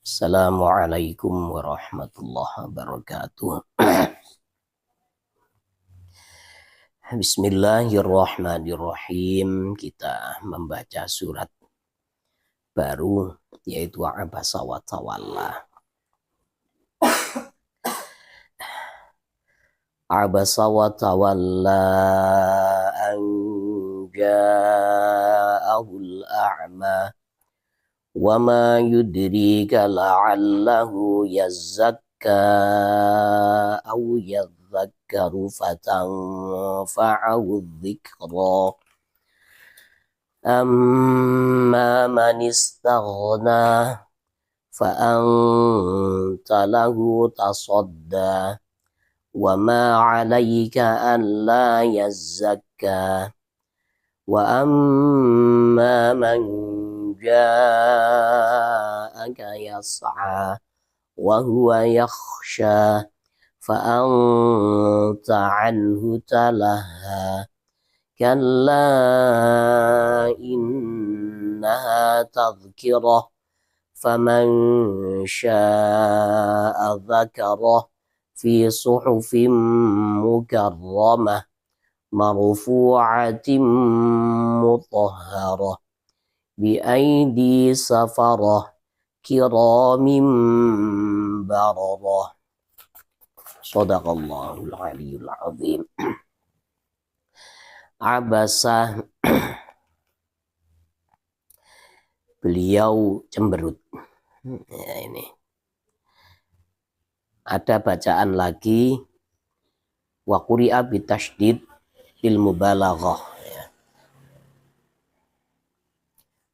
Assalamualaikum warahmatullahi wabarakatuh. Bismillahirrahmanirrahim. Kita membaca surat baru yaitu Abasa wa Tawalla. Abasa wa Tawalla an ja'ahul a'ma wa ma yudrika la'allahu yazzakka aw yadhakkaru fatanfa'ahu dzikra amma man istaghna fa'anta lahu tasadda wa ma 'alaika an la yazzakka wa amma man ja'aka yas'a wa huwa yakhsha fa'anta 'anhu talaha kalla innaha tadhkirah faman syaa'a dzakarah fi suhufin mukarramah marfu'atin mutahharah biaidi safarah kiramin bararah. Shadaqallahul aliyyul azim. Abasa, beliau cemberut. Ya, ini ada bacaan lagi wa quri'a bitasydid bil mubalaghah ya.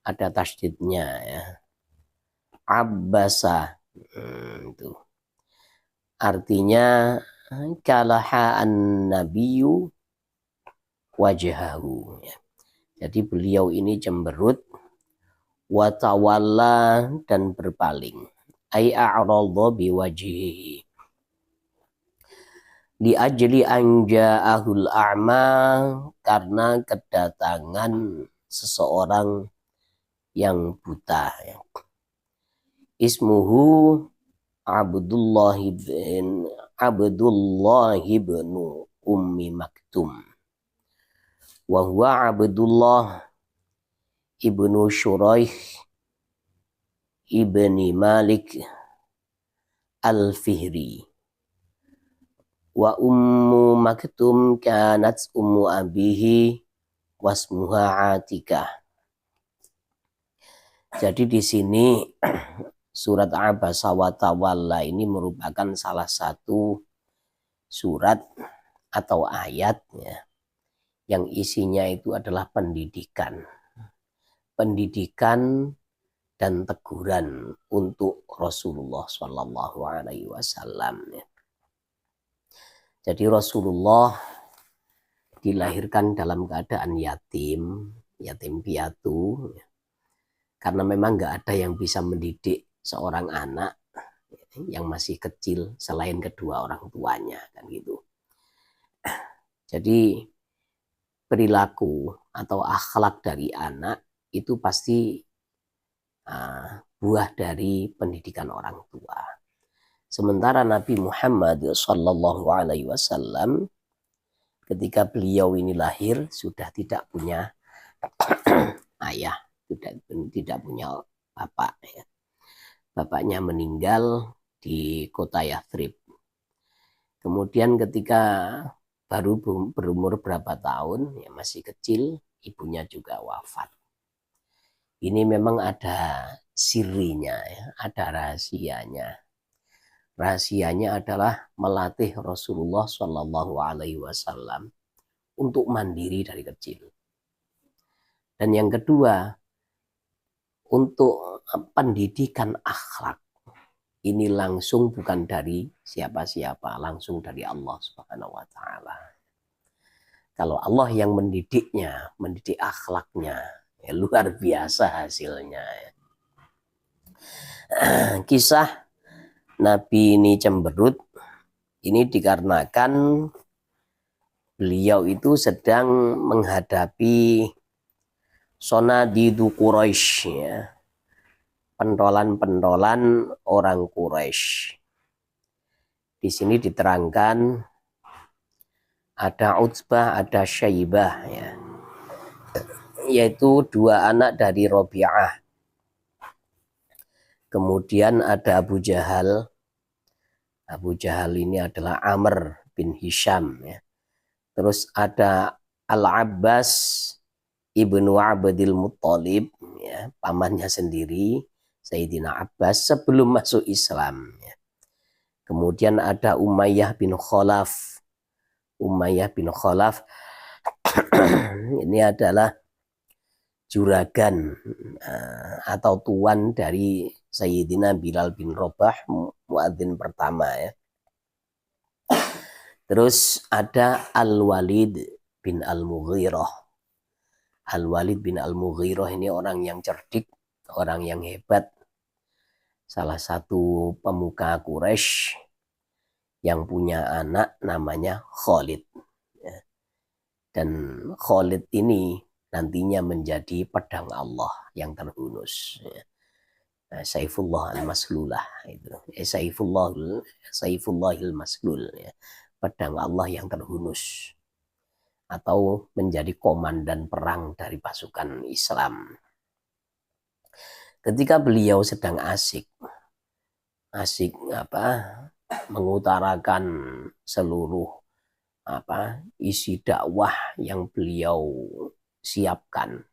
Ada tasydidnya ya. Abasa itu artinya kalaha an-nabiyyu wajhahu ya. Jadi beliau ini cemberut wa tawalla dan berpaling ai a'radha biwajhihi li ajli an ja'ahul a'ma karena kedatangan seseorang yang buta ya. Ismuhu Abdullah bin Ummi Maktum wa huwa Abdullah ibnu Shuraih ibni Malik al-Fihri wa Ummu Maktum kanat ummu abihi wasmuha Atikah. Jadi di sini surat Abasa wa Tawalla ini merupakan salah satu surat atau ayat ya, yang isinya itu adalah pendidikan dan teguran untuk Rasulullah Shallallahu Alaihi Wasallam. Jadi Rasulullah dilahirkan dalam keadaan yatim piatu, karena memang nggak ada yang bisa mendidik seorang anak yang masih kecil selain kedua orang tuanya kan gitu. Jadi perilaku atau akhlak dari anak itu pasti buah dari pendidikan orang tua. Sementara Nabi Muhammad Sallallahu Alaihi Wasallam ketika beliau ini lahir sudah tidak punya ayah, tidak punya bapak ya. Bapaknya meninggal di kota Yathrib. Kemudian ketika baru berumur berapa tahun ya, masih kecil, ibunya juga wafat. Ini memang ada sirinya ya, ada rahasianya. Rahasianya adalah melatih Rasulullah Shallallahu Alaihi Wasallam untuk mandiri dari kecil. Dan yang kedua, untuk pendidikan akhlak ini langsung bukan dari siapa-siapa, langsung dari Allah Subhanahu wa taala. Kalau Allah yang mendidiknya, mendidik akhlaknya, ya luar biasa hasilnya. Kisah Nabi ini cemberut ini dikarenakan beliau itu sedang menghadapi Sonadidu Quraisy ya. pentolan-pentolan orang Quraisy. Di sini diterangkan ada Utbah, ada Syaibah, ya, yaitu dua anak dari Robi'ah. Kemudian ada Abu Jahal. Abu Jahal ini adalah Amr bin Hisham, ya. Terus ada Al-Abbas ibnu Abdil Muttalib, ya, pamannya sendiri, Sayyidina Abbas sebelum masuk Islam. Ya. Kemudian ada Umayyah bin Khalaf. Umayyah bin Khalaf ini adalah juragan atau tuan dari Sayyidina Bilal bin Rabah, muadzin pertama, ya. Terus ada Al-Walid bin Al-Mughirah. Al-Walid bin Al-Mughirah ini orang yang cerdik, orang yang hebat. Salah satu pemuka Quraisy yang punya anak namanya Khalid. Dan Khalid ini nantinya menjadi pedang Allah yang terhunus. Saifullah al-Maslulah itu. Saifullahil Maslul. Pedang Allah yang terhunus. Atau menjadi komandan perang dari pasukan Islam. Ketika beliau sedang asik mengutarakan seluruh isi dakwah yang beliau siapkan,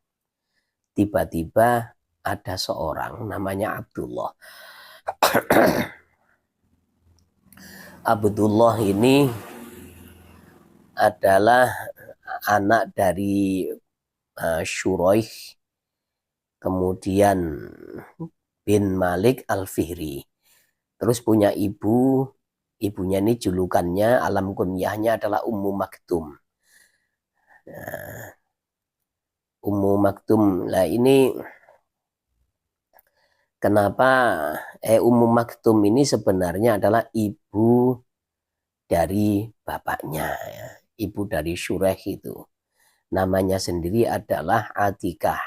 tiba-tiba ada seorang namanya Abdullah. Abdullah ini adalah anak dari Syuraih, kemudian bin Malik Al-Fihri. Terus punya ibunya ini julukannya, alam kunyahnya adalah Ummu Maktum. Ummu Maktum. Nah ini kenapa Ummu Maktum ini sebenarnya adalah ibu dari bapaknya, ya. Ibu dari Syuraih itu. Namanya sendiri adalah Atikah.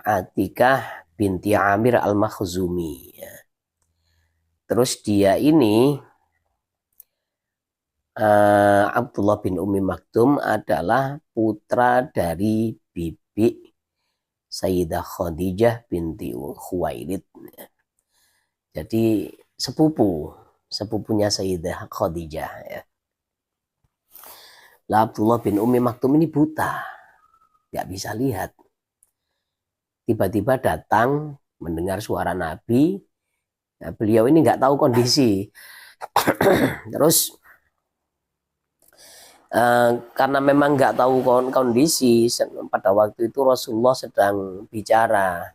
Atikah binti Amir al-Makhzumi. Terus dia ini Abdullah bin Ummi Maktum adalah putra dari bibi Sayyidah Khadijah binti Khuwailid. Jadi sepupunya Sayyidah Khadijah, ya. Lah Abdullah bin Ummi Maktum ini buta, nggak bisa lihat. Tiba-tiba datang mendengar suara Nabi. Nah, beliau ini nggak tahu kondisi. Terus karena memang nggak tahu kondisi, pada waktu itu Rasulullah sedang bicara.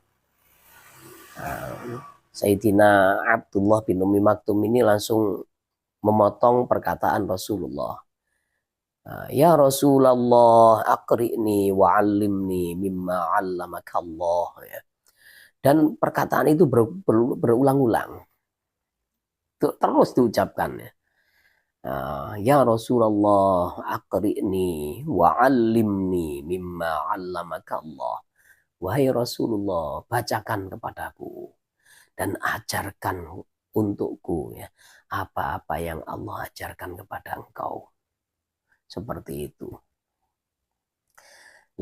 Sayyidina Abdullah bin Ummi Maktum ini langsung memotong perkataan Rasulullah. Ya Rasulullah, aqri'ni wa'allimni mimma 'allamakallah, ya. Dan perkataan itu berulang-ulang. Terus diucapkan, ya. Ya Rasulullah, aqri'ni wa'allimni mimma 'allamakallah. Wahai Rasulullah, bacakan kepadaku dan ajarkan untukku, ya, apa-apa yang Allah ajarkan kepada engkau. Seperti itu.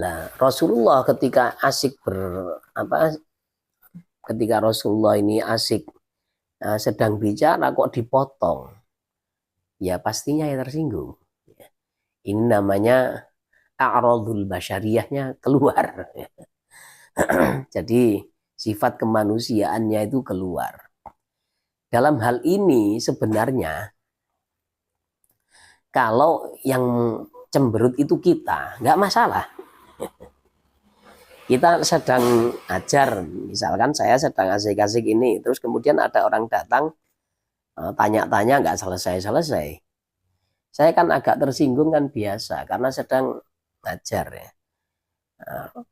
Nah, Rasulullah ketika ketika Rasulullah ini asik sedang bicara kok dipotong, ya pastinya ya tersinggung. Ini namanya a'radul basyariyahnya keluar. Jadi sifat kemanusiaannya itu keluar. Dalam hal ini sebenarnya kalau yang cemberut itu kita, nggak masalah. Kita sedang ajar, misalkan saya sedang asik-asik ini, terus kemudian ada orang datang, tanya-tanya nggak selesai-selesai. Saya kan agak tersinggung kan biasa, karena sedang ajar, ya.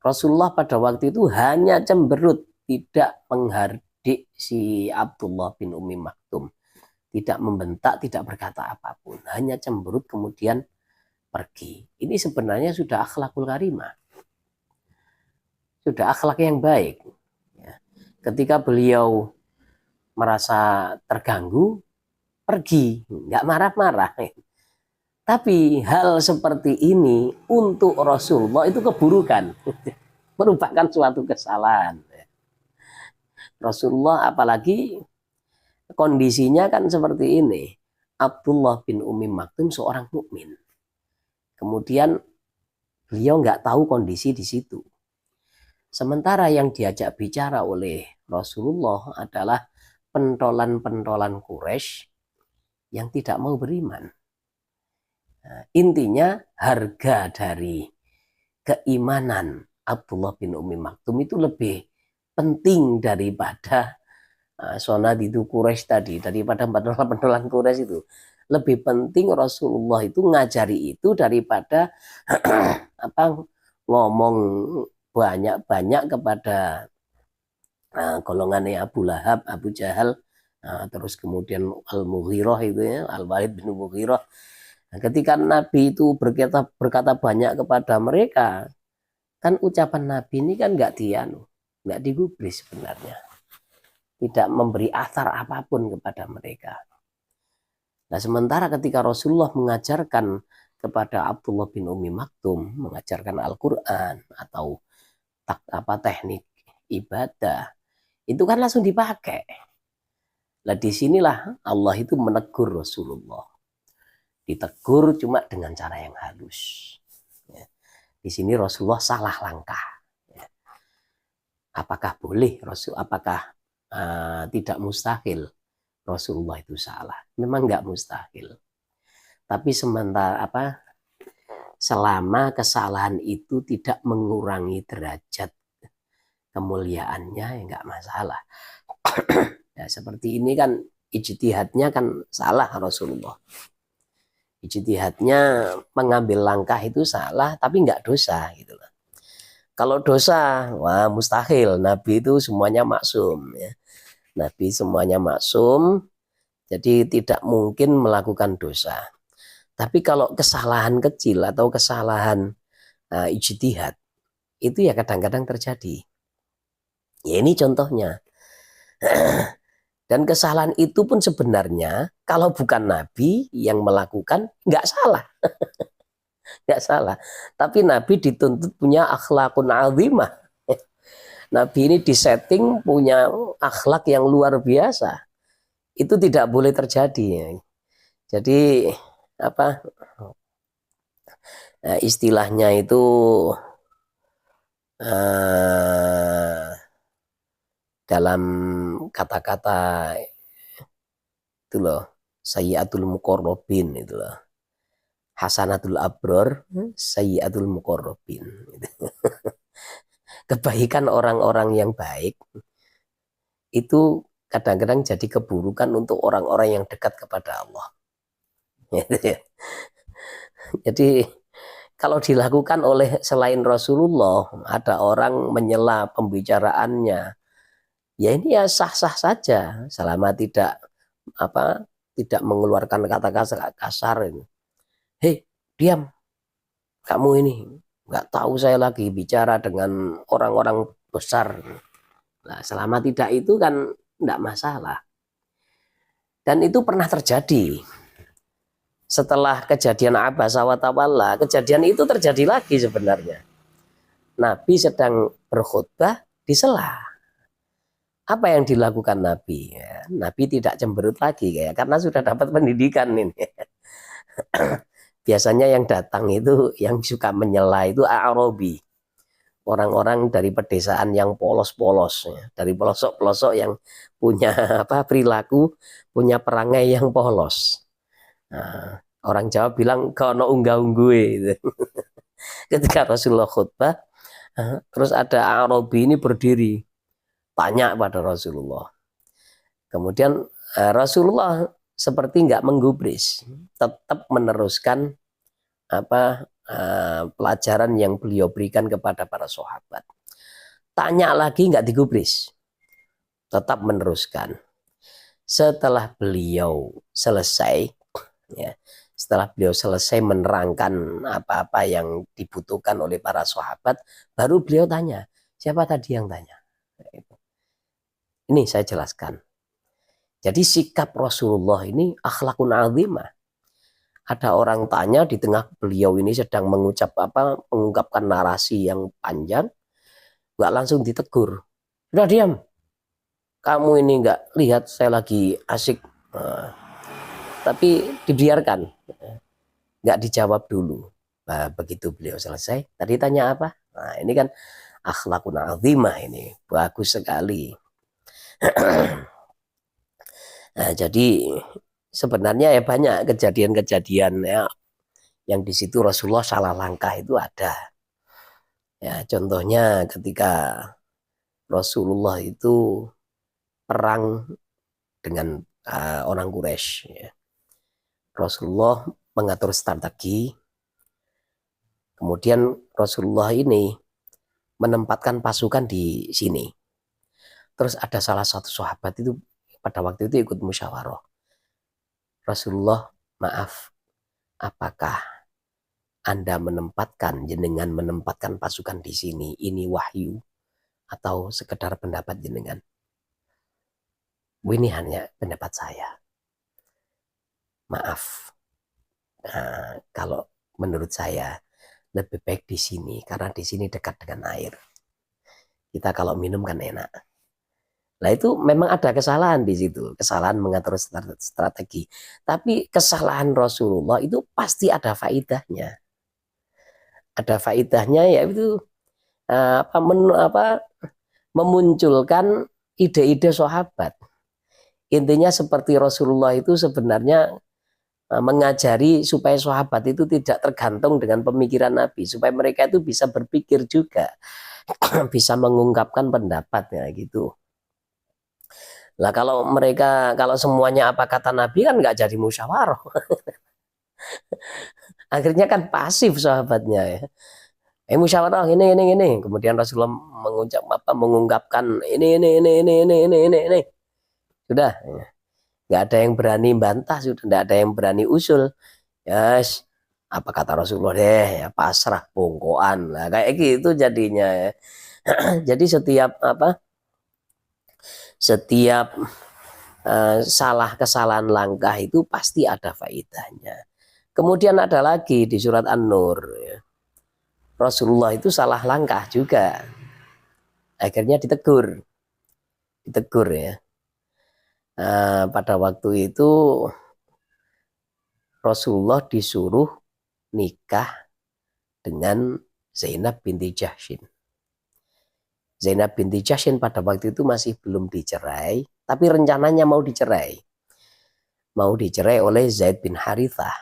Rasulullah pada waktu itu hanya cemberut, tidak menghardik si Abdullah bin Ummi Maktum. Tidak membentak, tidak berkata apapun. Hanya cemberut kemudian pergi. Ini sebenarnya sudah akhlakul karimah. Sudah akhlak yang baik. ketika beliau merasa terganggu, pergi, nggak marah-marah. Tapi hal seperti ini untuk Rasulullah itu keburukan, merupakan suatu kesalahan. Rasulullah apalagi kondisinya kan seperti ini. Abdullah bin Umi Maktum seorang mukmin. Kemudian beliau nggak tahu kondisi di situ. Sementara yang diajak bicara oleh Rasulullah adalah pentolan-pentolan Quraisy yang tidak mau beriman. Nah, intinya harga dari keimanan Abdullah bin Umi Maktum itu lebih penting daripada sonat itu Quraisy tadi, daripada pentolan-pentolan Quraisy itu. Lebih penting Rasulullah itu ngajari itu daripada ngomong banyak-banyak kepada golongannya Abu Lahab, Abu Jahal, terus kemudian Al-Mughirah itu ya, Al-Walid bin Mughirah. Nah, ketika Nabi itu berkata banyak kepada mereka, kan ucapan Nabi ini kan nggak digubris sebenarnya, tidak memberi athar apapun kepada mereka. Nah, sementara ketika Rasulullah mengajarkan kepada Abdullah bin Umi Maktum, mengajarkan Al-Quran atau teknik ibadah, itu kan langsung dipakai. Nah, disinilah Allah itu menegur Rasulullah. Ditegur cuma dengan cara yang halus. Ya. Di sini Rasulullah salah langkah. Ya. Apakah boleh apakah tidak mustahil Rasulullah itu salah? Memang nggak mustahil. Tapi selama kesalahan itu tidak mengurangi derajat kemuliaannya, ya nggak masalah. Ya, seperti ini kan ijtihadnya kan salah Rasulullah. Ijtihadnya mengambil langkah itu salah, tapi nggak dosa gitu loh. Kalau dosa, wah mustahil. Nabi itu semuanya maksum. Ya. Nabi semuanya maksum, jadi tidak mungkin melakukan dosa. Tapi kalau kesalahan kecil atau kesalahan ijtihad, itu ya kadang-kadang terjadi. Ya ini contohnya. Dan kesalahan itu pun sebenarnya kalau bukan Nabi yang melakukan nggak salah. Nggak salah. Tapi Nabi dituntut punya akhlakun azimah. Nabi ini disetting punya akhlak yang luar biasa. Itu tidak boleh terjadi. Jadi istilahnya itu dalam kata-kata itu loh, sayyiatul muqarrabin itu loh, hasanatul abror, sayyiatul muqarrabin. Kebaikan orang-orang yang baik itu kadang-kadang jadi keburukan untuk orang-orang yang dekat kepada Allah. Jadi kalau dilakukan oleh selain Rasulullah, ada orang menyela pembicaraannya, ya ini ya sah-sah saja selama tidak mengeluarkan kata kasar ini. Hei, diam, kamu ini nggak tahu saya lagi bicara dengan orang-orang besar. Nah, selama tidak itu kan nggak masalah. Dan itu pernah terjadi. Setelah kejadian Abasa wa Tawalla, kejadian itu terjadi lagi sebenarnya. Nabi sedang berkhutbah disela. Apa yang dilakukan Nabi? Ya, Nabi tidak cemberut lagi karena sudah dapat pendidikan ini. Biasanya yang datang itu yang suka menyela itu Arabi. Orang-orang dari pedesaan yang polos-polos, ya. Dari pelosok-pelosok yang punya perilaku, punya perangai yang polos. Nah, orang Jawa bilang kono unggah-unggue gitu. Ketika Rasulullah khutbah, terus ada Arabi ini berdiri, tanya pada Rasulullah. Kemudian Rasulullah seperti nggak menggubris, tetap meneruskan pelajaran yang beliau berikan kepada para sahabat. Tanya lagi nggak digubris, tetap meneruskan. Setelah beliau selesai, ya, setelah beliau selesai menerangkan apa-apa yang dibutuhkan oleh para sahabat, baru beliau tanya, siapa tadi yang tanya? Ini saya jelaskan. Jadi sikap Rasulullah ini akhlakun azimah. Ada orang tanya di tengah beliau ini sedang mengungkapkan narasi yang panjang, nggak langsung ditegur. Udah diam. Kamu ini nggak lihat saya lagi asik. Tapi dibiarkan. Nggak dijawab dulu. Nah, begitu beliau selesai, tadi tanya apa? Nah, ini kan akhlakun azimah ini. Bagus sekali. Nah, jadi sebenarnya ya banyak kejadian-kejadian ya yang di situ Rasulullah salah langkah itu ada. Ya, contohnya ketika Rasulullah itu perang dengan orang Quraisy. Ya. Rasulullah mengatur strategi. Kemudian Rasulullah ini menempatkan pasukan di sini. Terus ada salah satu sahabat itu pada waktu itu ikut musyawarah. Rasulullah, maaf, apakah Anda jenengan menempatkan pasukan di sini, ini wahyu atau sekedar pendapat jenengan? Ini hanya pendapat saya. Maaf, kalau menurut saya lebih baik di sini karena di sini dekat dengan air. Kita kalau minum kan enak. Nah itu memang ada kesalahan di situ, kesalahan mengatur strategi. Tapi kesalahan Rasulullah itu pasti ada faidahnya. Ada faidahnya yaitu memunculkan ide-ide sahabat. Intinya seperti Rasulullah itu sebenarnya mengajari supaya sahabat itu tidak tergantung dengan pemikiran Nabi, supaya mereka itu bisa berpikir juga, bisa mengungkapkan pendapatnya gitu. Lah kalau semuanya apa kata Nabi kan nggak jadi musyawarah. Akhirnya kan pasif sahabatnya ya. Musyawarah ini. Kemudian Rasulullah mengungkapkan ini. Sudah. Nggak ada yang berani bantah, sudah nggak ada yang berani usul. Yes, apa kata Rasulullah deh, ya pasrah bongkoan. Nah, kayak gitu jadinya ya. Jadi setiap kesalahan langkah itu pasti ada faedahnya. Kemudian ada lagi di surat An-Nur, ya. Rasulullah itu salah langkah juga. Akhirnya ditegur ya. Pada waktu itu Rasulullah disuruh nikah dengan Zainab binti Jahsyin. Zainab binti Jahsyin pada waktu itu masih belum dicerai, tapi rencananya mau dicerai. Mau dicerai oleh Zaid bin Harithah.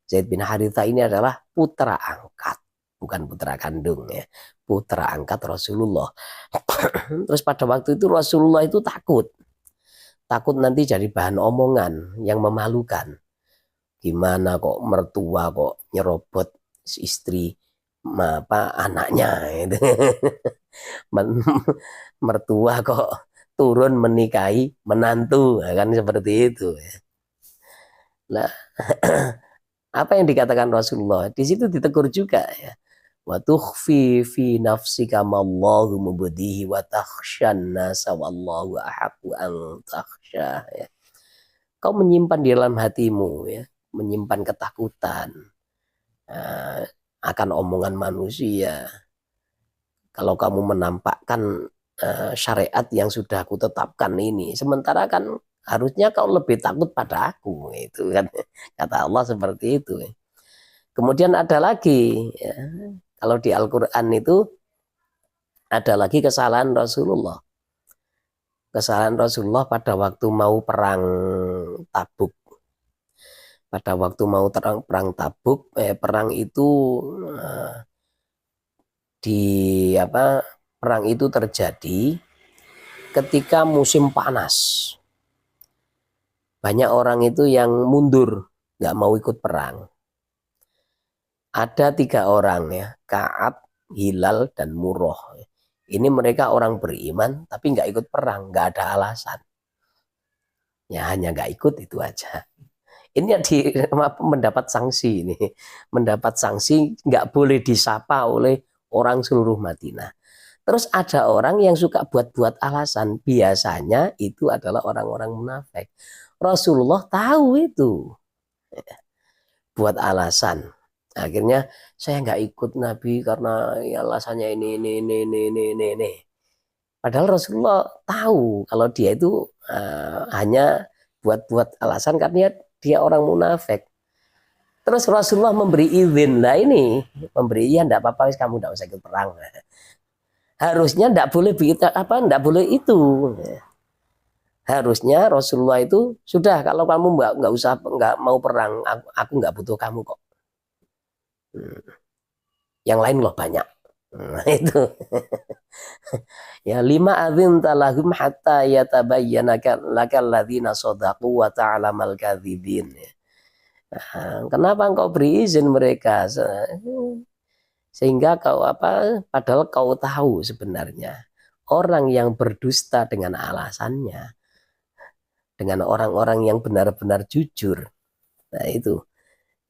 Zaid bin Harithah ini adalah putra angkat, bukan putra kandung ya. Putra angkat Rasulullah. Terus pada waktu itu Rasulullah itu takut nanti jadi bahan omongan yang memalukan. Gimana kok mertua kok nyerobot istri anaknya gitu. Mertua kok turun menikahi menantu, kan seperti itu. Nah, apa yang dikatakan Rasulullah di situ ditegur juga ya. Wa tukhfi fi nafsika ma Allahu mubdihi wa takhshan nasa wallahu ahaqqu an takhsha ya. Kau menyimpan di dalam hatimu ya, menyimpan ketakutan akan omongan manusia. Kalau kamu menampakkan syariat yang sudah aku tetapkan ini, sementara kan harusnya kau lebih takut pada aku, itu kan kata Allah seperti itu. Kemudian ada lagi ya, kalau di Al-Quran itu ada lagi kesalahan Rasulullah. Kesalahan Rasulullah pada waktu mau perang Tabuk. Pada waktu mau perang Tabuk, perang itu perang itu terjadi ketika musim panas. Banyak orang itu yang mundur, nggak mau ikut perang. Ada 3 orang ya, Ka'ab, Hilal, dan Murrah. Ini mereka orang beriman, tapi nggak ikut perang, nggak ada alasan. Ya hanya nggak ikut itu aja. Ini mendapat sanksi ini, mendapat sanksi nggak boleh disapa oleh orang seluruh Madinah. Terus ada orang yang suka buat-buat alasan. Biasanya itu adalah orang-orang munafik. Rasulullah tahu itu. Buat alasan. Akhirnya saya nggak ikut Nabi karena ya alasannya ini. Padahal Rasulullah tahu kalau dia itu hanya buat-buat alasan karena dia orang munafik. Terus Rasulullah memberi izin. Nah ini memberi ya enggak apa-apa kamu enggak usah ikut perang. Harusnya enggak boleh enggak boleh itu. Harusnya Rasulullah itu sudah kalau kamu enggak usah enggak mau perang, aku enggak butuh kamu kok. Yang lain loh banyak. Nah, itu. Ya lima adzin talahum hatta yatabayyana lakal ladzina shadaqu wa ta'lamal kadzibin. Kenapa engkau beri izin mereka? Sehingga kau padahal kau tahu sebenarnya orang yang berdusta dengan alasannya, dengan orang-orang yang benar-benar jujur. Nah itu.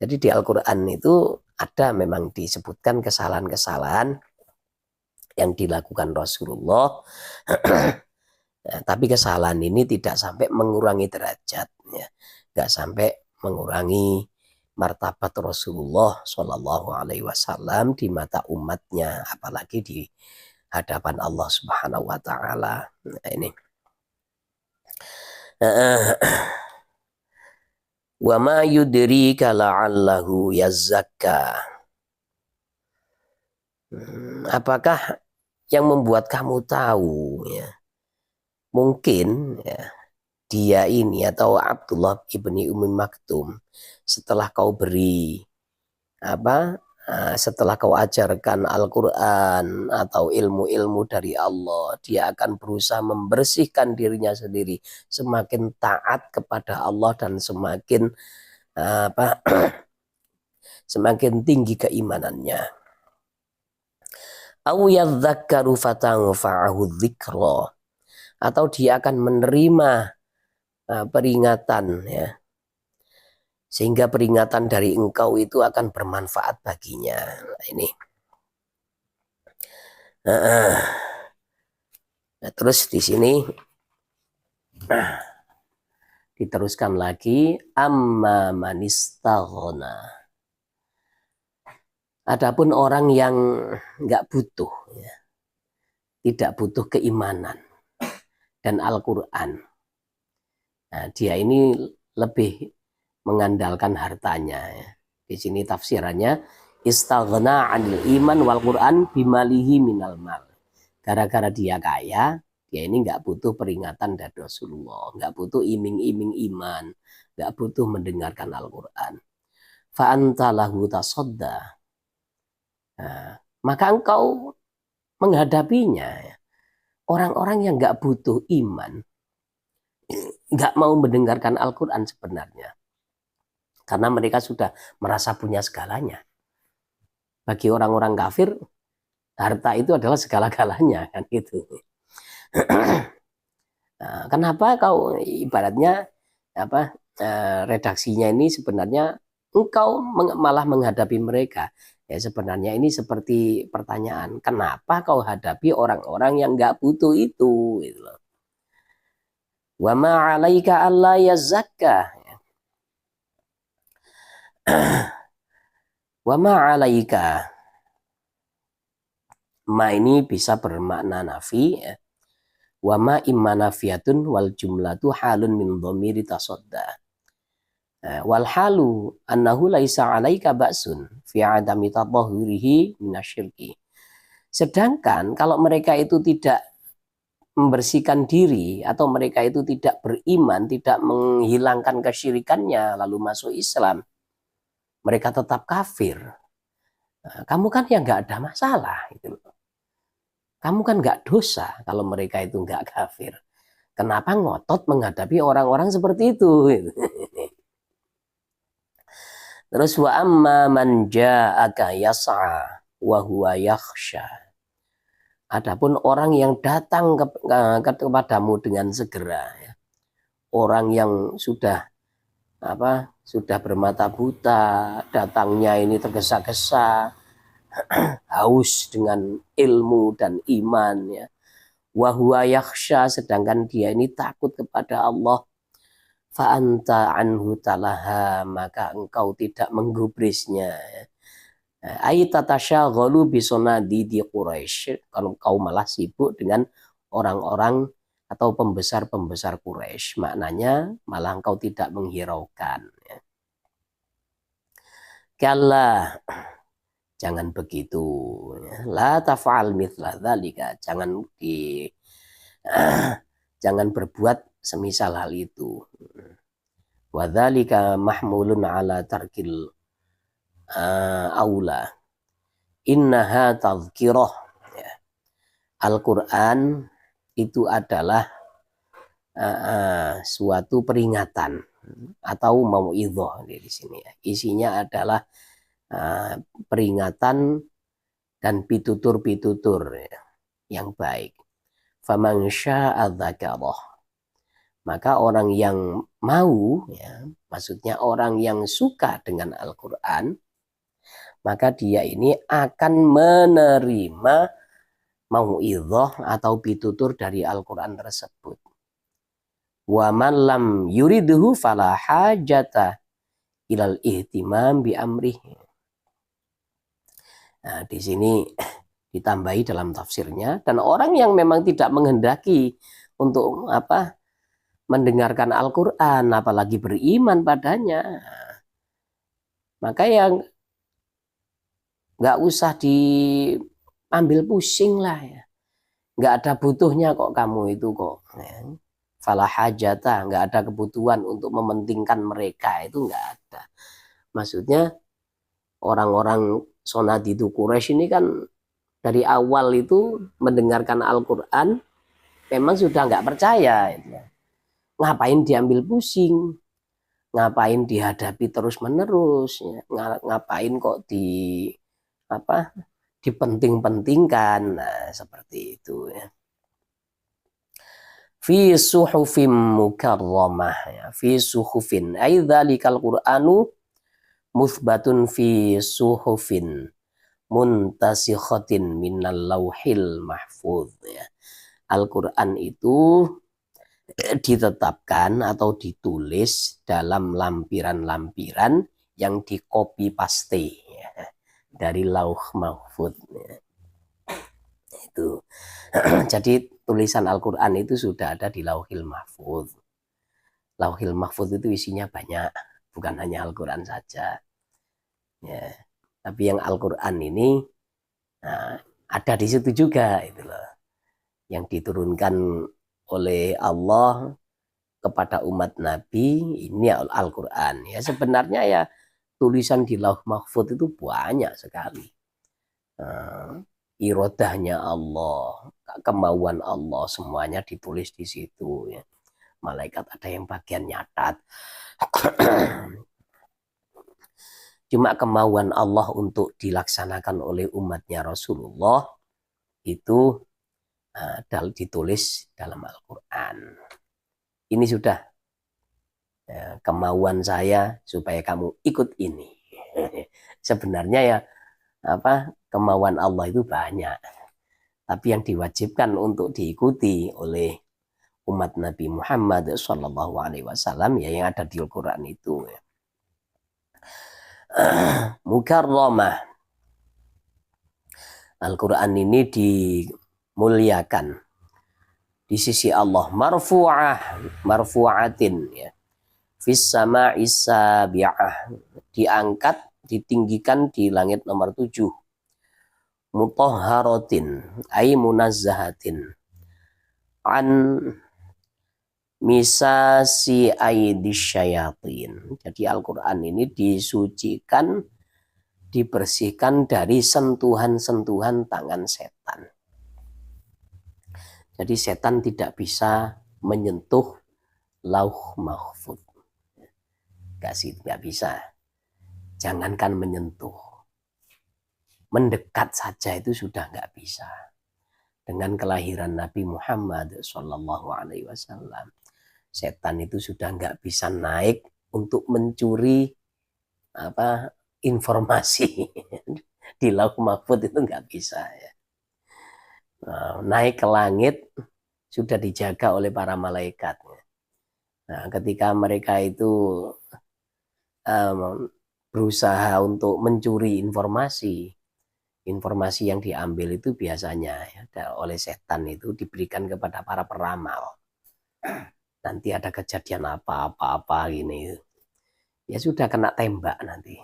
Jadi di Al-Quran itu ada memang disebutkan kesalahan-kesalahan yang dilakukan Rasulullah. Nah, tapi kesalahan ini tidak sampai mengurangi derajat, ya. Nggak sampai mengurangi martabat Rasulullah Shallallahu Alaihi Wasallam di mata umatnya, apalagi di hadapan Allah Subhanahu Wa Taala. Nah, ini. Wa ma yudrika la'allahu yazakka. Apakah yang membuat kamu tahu, ya? Mungkin ya, dia ini atau Abdullah ibni Ummi Maktum setelah kau beri setelah kau ajarkan Al-Quran atau ilmu-ilmu dari Allah, dia akan berusaha membersihkan dirinya sendiri, semakin taat kepada Allah dan semakin semakin tinggi keimanannya. Au yadzakkaru fatanfa'ahu dzikra, atau dia akan menerima peringatan, ya, sehingga peringatan dari engkau itu akan bermanfaat baginya. Nah, ini. Nah, terus di sini diteruskan lagi, amma manistaghna. Adapun orang yang nggak butuh, ya, tidak butuh keimanan dan Al-Quran, nah, dia ini lebih mengandalkan hartanya. Ya. Di sini tafsirannya istaghna 'anil iman wal Quran bimalihi minal mal. Gara-gara dia kaya, dia ini nggak butuh peringatan dari Rasulullah, nggak butuh iming-iming iman, nggak butuh mendengarkan Al-Quran. Fa anta lahu tasadda. Nah, maka engkau menghadapinya. Orang-orang yang nggak butuh iman, nggak mau mendengarkan Al-Quran sebenarnya. Karena mereka sudah merasa punya segalanya. Bagi orang-orang kafir, harta itu adalah segala-galanya, kan gitu. Nah, kenapa kau ibaratnya redaksinya ini sebenarnya engkau malah menghadapi mereka? Ya sebenarnya ini seperti pertanyaan, kenapa kau hadapi orang-orang yang nggak butuh itu? Gitu loh. Wa ma 'alaika alla yazakka. Wa ma 'alaika. Ma ini bisa bermakna nafi, ya. Wa ma imma nafiyatun wal jumlatu halun min dhamiri tasadda. Wal halu annahu laisa 'alaika ba'sun fi 'adami tatahhurihi minasyirki. Sedangkan kalau mereka itu tidak membersihkan diri atau mereka itu tidak beriman, tidak menghilangkan kesyirikannya lalu masuk Islam, mereka tetap kafir. Nah, kamu kan ya nggak ada masalah gitu. Kamu kan nggak dosa kalau mereka itu nggak kafir. Kenapa ngotot menghadapi orang-orang seperti itu? Terus wa amma man ja'aka yas'a wa huwa yakhsha. Adapun orang yang datang kepadamu dengan segera, ya. Orang yang sudah sudah bermata buta, datangnya ini tergesa-gesa, haus dengan ilmu dan iman, ya. Wa huwa yakhsha, sedangkan dia ini takut kepada Allah. Fa anta anhu talaha, maka engkau tidak menggubrisnya. Ai tatasyaghalu bisonadi di Quraisy, kalau kau malah sibuk dengan orang-orang atau pembesar-pembesar Quraisy, maknanya malah engkau tidak menghiraukan. Kalla, jangan begitu. La taf'al mithla dzalika, jangan berbuat semisal hal itu. Wa dzalika mahmulun ala tarkil aula. Innaha tadhkirah. Ya. Al-Quran itu adalah suatu peringatan atau mau'idhah di sini. Ya. Isinya adalah peringatan dan pitutur-pitutur, ya, yang baik. Faman syaa'a dzakarah. Maka orang yang mau, ya, maksudnya orang yang suka dengan Al-Quran, maka dia ini akan menerima mau'idhah atau pitutur dari Al-Quran tersebut. Wa man lam yuridhu fala hajata ilal ihtimam bi amrihi. Nah, di sini ditambahi dalam tafsirnya, dan orang yang memang tidak menghendaki untuk mendengarkan Al-Quran, apalagi beriman padanya, maka yang nggak usah diambil pusing lah, ya. Nggak ada butuhnya kok kamu itu kok. Ya. Fala hajata, nggak ada kebutuhan untuk mementingkan mereka, itu nggak ada. Maksudnya orang-orang Sonadidu Quraisy ini kan dari awal itu mendengarkan Al-Quran memang sudah nggak percaya. Ngapain diambil pusing? Ngapain dihadapi terus-menerus? Ya. Ngapain kok dipenting-pentingkan? Nah, seperti itu, ya. Fi suhufin mukarramah, ya. Fi suhufin ay dzalikal Qur'anu muthbatun fi suhufin muntasikhatin minal lauhil mahfuz, ya. Al-Quran itu ditetapkan atau ditulis dalam lampiran-lampiran yang di copy paste, ya, dari lauh mahfuz, ya. Itu. Jadi tulisan Al-Quran itu sudah ada di lauhil mahfuz. Lauhil mahfuz itu isinya banyak, bukan hanya Al-Quran saja. Ya. Tapi yang Al-Quran ini ada di situ juga, itu loh, yang diturunkan oleh Allah kepada umat Nabi, ini Al-Quran. Ya, sebenarnya ya tulisan di lauh mahfuz itu banyak sekali. Irodahnya Allah, kemauan Allah, semuanya ditulis di situ, ya. Malaikat ada yang bagian nyatat. Cuma kemauan Allah untuk dilaksanakan oleh umatnya Rasulullah itu ditulis dalam Al-Quran. Ini sudah kemauan saya supaya kamu ikut ini. Sebenarnya ya kemauan Allah itu banyak, tapi yang diwajibkan untuk diikuti oleh umat Nabi Muhammad SAW ya yang ada di Al-Quran itu. Mukarramah. Al-Quran ini dimuliakan di sisi Allah, marfu'atin, ya. Fis sama'i sabi'ah, diangkat, ditinggikan di langit nomor 7. Mutahharatin ay munazzahatin an misasi aidisyayatin. Jadi Al-Quran ini disucikan, dibersihkan dari sentuhan-sentuhan tangan setan. Jadi setan tidak bisa menyentuh lauh mahfuz. Nggak bisa. Jangankan menyentuh. Mendekat saja itu sudah nggak bisa. Dengan kelahiran Nabi Muhammad SAW, setan itu sudah nggak bisa naik untuk mencuri informasi di lauh mahfud itu nggak bisa ya. Naik ke langit sudah dijaga oleh para malaikat. Nah, ketika mereka itu berusaha untuk mencuri informasi yang diambil itu biasanya ya, oleh setan itu diberikan kepada para peramal. Nanti ada kejadian apa-apa gini. Ya sudah kena tembak nanti.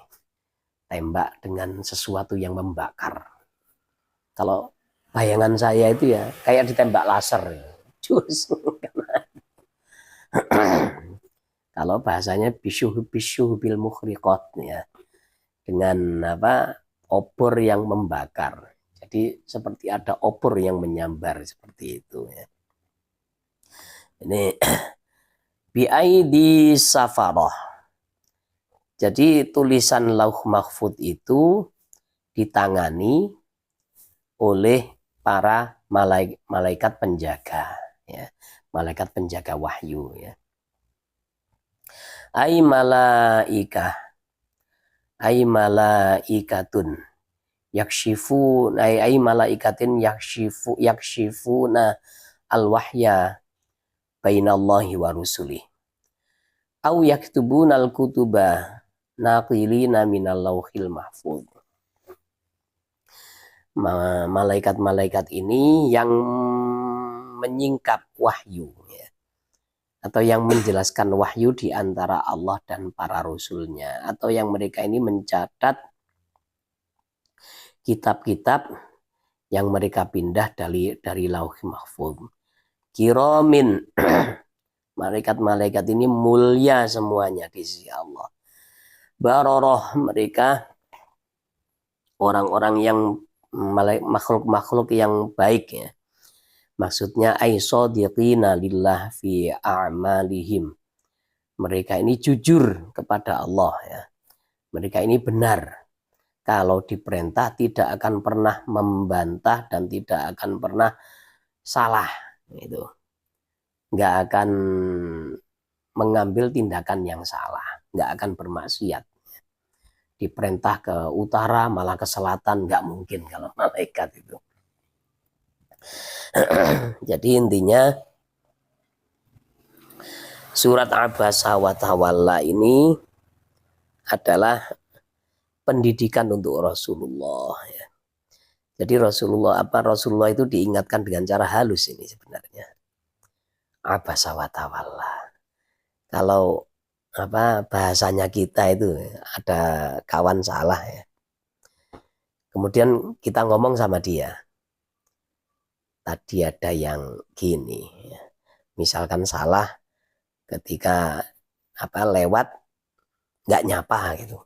Tembak dengan sesuatu yang membakar. Kalau bayangan saya itu ya kayak ditembak laser. Jus. Kalau bahasanya bisyuh bil mukhriqat ya. Dengan obor yang membakar. Jadi seperti ada obor yang menyambar seperti itu ya. Ini bi'aidi safarah. Jadi tulisan lauh mahfud itu ditangani oleh para malaikat penjaga ya. Malaikat penjaga wahyu ya. Ai malaikatun yakshifu ai malaikatin yakshifuna al-wahya bainallahi wa rusuli au yaktubuna al-kutuba naqilina minal lauhil mahfud. Malaikat-malaikat ini yang menyingkap wahyu ya, atau yang menjelaskan wahyu di antara Allah dan para rasulnya, atau yang mereka ini mencatat kitab-kitab yang mereka pindah dari lauh mahfud. Kiramin malaikat-malaikat ini mulia semuanya di sisi Allah. Baroroh, mereka orang-orang yang makhluk-makhluk yang baik ya. Maksudnya aisodiqina lillah fi a'malihim. Mereka ini jujur kepada Allah ya. Mereka ini benar. Kalau diperintah tidak akan pernah membantah dan tidak akan pernah salah gitu. Nggak akan mengambil tindakan yang salah, nggak akan bermaksiat. Diperintah ke utara malah ke selatan, nggak mungkin kalau malaikat itu. Jadi intinya surat Abasa wa Tawalla ini adalah pendidikan untuk Rasulullah ya. Jadi Rasulullah itu diingatkan dengan cara halus ini sebenarnya. Abasa wa Tawalla. Kalau bahasanya kita itu ada kawan salah ya. Kemudian kita ngomong sama dia. Tadi ada yang gini ya. Misalkan salah ketika lewat nggak nyapa gitu.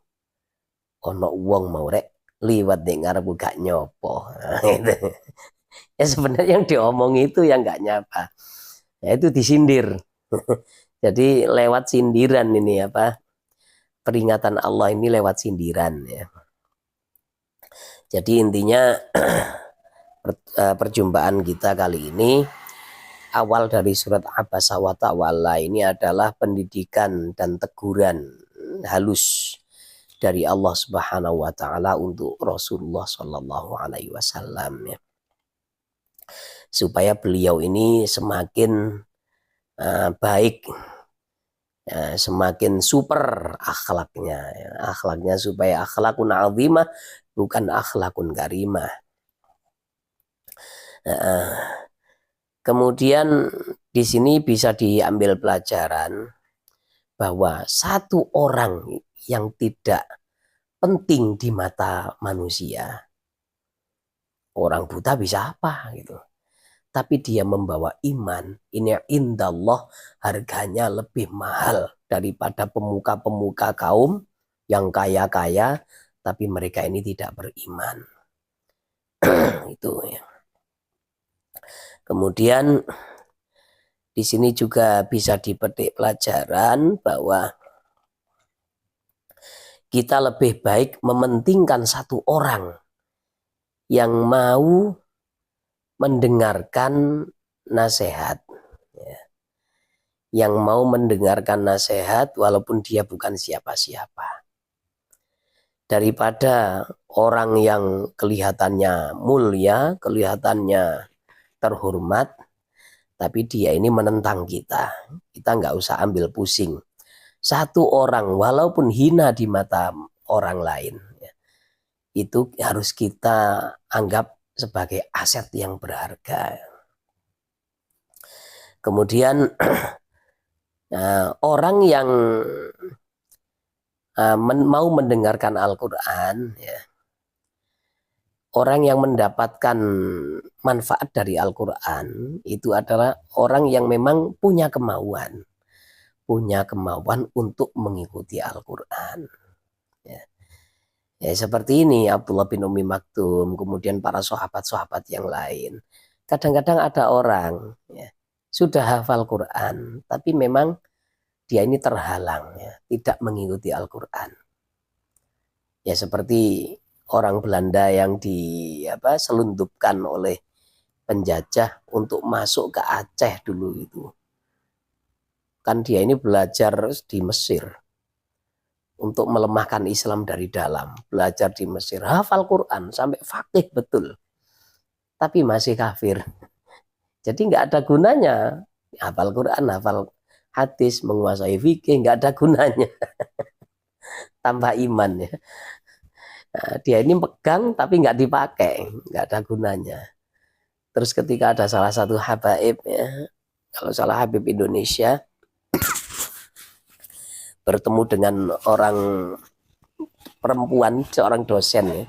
Ono wong mau rek liwat dengar gak nyopo. Nah, gitu. Ya sebenarnya yang diomong itu yang nggak nyapa. Ya itu disindir. Jadi lewat sindiran ini peringatan Allah ini lewat sindiran ya. Jadi intinya perjumpaan kita kali ini awal dari surat Abasa wa Tawalla ini adalah pendidikan dan teguran halus dari Allah Subhanahu wa taala untuk Rasulullah Shallallahu alaihi wasallam ya. Supaya beliau ini semakin baik, semakin super akhlaknya ya. Akhlaknya supaya akhlakun azimah bukan akhlakun karimah. Kemudian di sini bisa diambil pelajaran bahwa satu orang yang tidak penting di mata manusia, orang buta bisa apa gitu, tapi dia membawa iman, ini indallah harganya lebih mahal daripada pemuka-pemuka kaum yang kaya-kaya tapi mereka ini tidak beriman. Itu ya. Kemudian di sini juga bisa dipetik pelajaran bahwa kita lebih baik mementingkan satu orang yang mau mendengarkan nasihat, ya. Yang mau mendengarkan nasihat walaupun dia bukan siapa-siapa. daripada orang yang kelihatannya mulia, kelihatannya terhormat, tapi dia ini menentang kita. Kita nggak usah ambil pusing. Satu orang walaupun hina di mata orang lain, itu harus kita anggap sebagai aset yang berharga. Kemudian orang yang mau mendengarkan Al-Quran, ya, orang yang mendapatkan manfaat dari Al-Quran itu adalah orang yang memang punya kemauan untuk mengikuti Al-Quran. Ya. Ya, seperti ini Abdullah bin Umi Maktum, kemudian para sahabat-sahabat yang lain. Kadang-kadang ada orang ya, sudah hafal Quran, tapi memang dia ini terhalang, ya, tidak mengikuti Al-Quran. Ya seperti orang Belanda yang selundupkan oleh penjajah untuk masuk ke Aceh dulu itu. Kan dia ini belajar di Mesir untuk melemahkan Islam dari dalam. Belajar di Mesir, hafal Quran sampai faqih betul. Tapi masih kafir. Jadi nggak ada gunanya. Hafal Quran, hafal hadis, menguasai fikih, nggak ada gunanya. Tambah iman ya. Nah, dia ini pegang tapi nggak dipakai, nggak ada gunanya. Terus ketika ada salah satu habaib ya, kalau salah Habib Indonesia bertemu dengan orang perempuan, seorang dosen ya.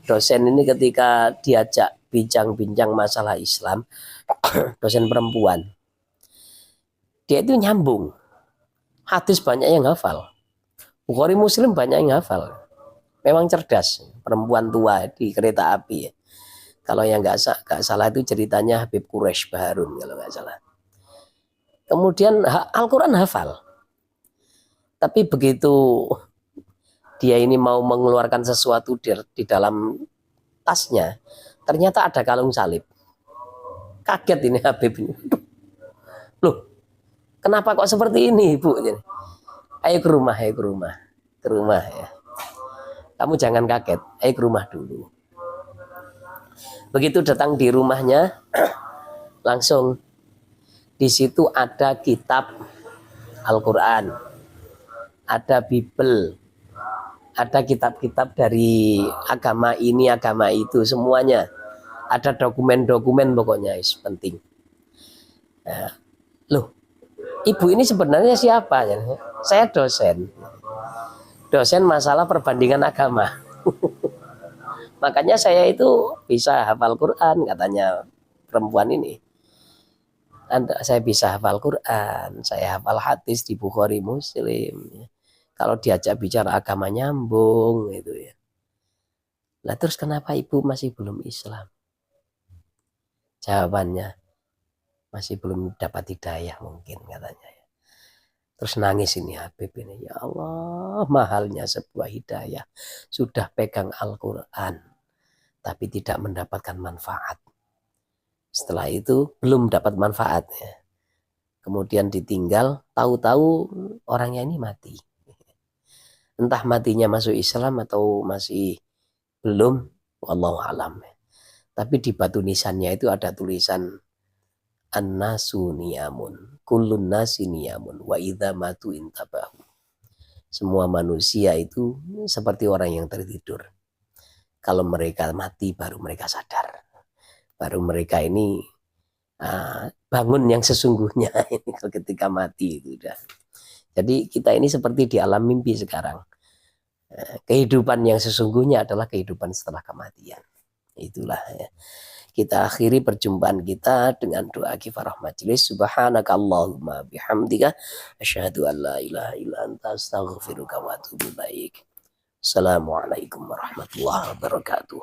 Dosen ini ketika diajak bincang-bincang masalah Islam, dosen perempuan, dia itu nyambung. Hadis banyak yang hafal. Bukhari Muslim banyak yang hafal. Memang cerdas, perempuan tua di kereta api ya. Kalau yang nggak salah itu ceritanya Habib Quraisy Baharun kalau nggak salah. Kemudian Al-Quran hafal. Tapi begitu dia ini mau mengeluarkan sesuatu di dalam tasnya, ternyata ada kalung salib. Kaget ini Habib ini. Loh, kenapa kok seperti ini, Bu? Ayo ke rumah ya. Kamu jangan kaget, ayo ke rumah dulu. Begitu datang di rumahnya, langsung di situ ada kitab Al-Quran, ada Bible, ada kitab-kitab dari agama ini, agama itu, semuanya. Ada dokumen-dokumen pokoknya, penting. Nah, loh, ibu ini sebenarnya siapa? Saya dosen masalah perbandingan agama. Makanya saya itu bisa hafal Quran, katanya perempuan ini. Saya bisa hafal Quran, saya hafal hadis di Bukhari Muslim. Kalau diajak bicara agama nyambung gitu ya. Lah terus kenapa ibu masih belum Islam? Jawabannya masih belum dapat hidayah mungkin katanya. Terus nangis ini Habib ini, ya Allah, mahalnya sebuah hidayah. Sudah pegang Al-Quran, tapi tidak mendapatkan manfaat. Setelah itu belum dapat manfaat. Ya. Kemudian ditinggal, tahu-tahu orangnya ini mati. Entah matinya masuk Islam atau masih belum, wallahu alam. Tapi di batu nisannya itu ada tulisan An-nasu niyamun, kullun nasi niyamun, wa idza matu intabahu. Semua manusia itu seperti orang yang tertidur. Kalau mereka mati baru mereka sadar. Baru mereka ini bangun yang sesungguhnya ini ketika mati itu udah. Jadi kita ini seperti di alam mimpi sekarang. Kehidupan yang sesungguhnya adalah kehidupan setelah kematian. Itulah ya. Kita akhiri perjumpaan kita dengan doa kifarah majelis. Subhanakallahumma bihamdika asyhadu an la ilaha illa anta astaghfiruka wa atubu ilaik. Assalamualaikum warahmatullahi wabarakatuh.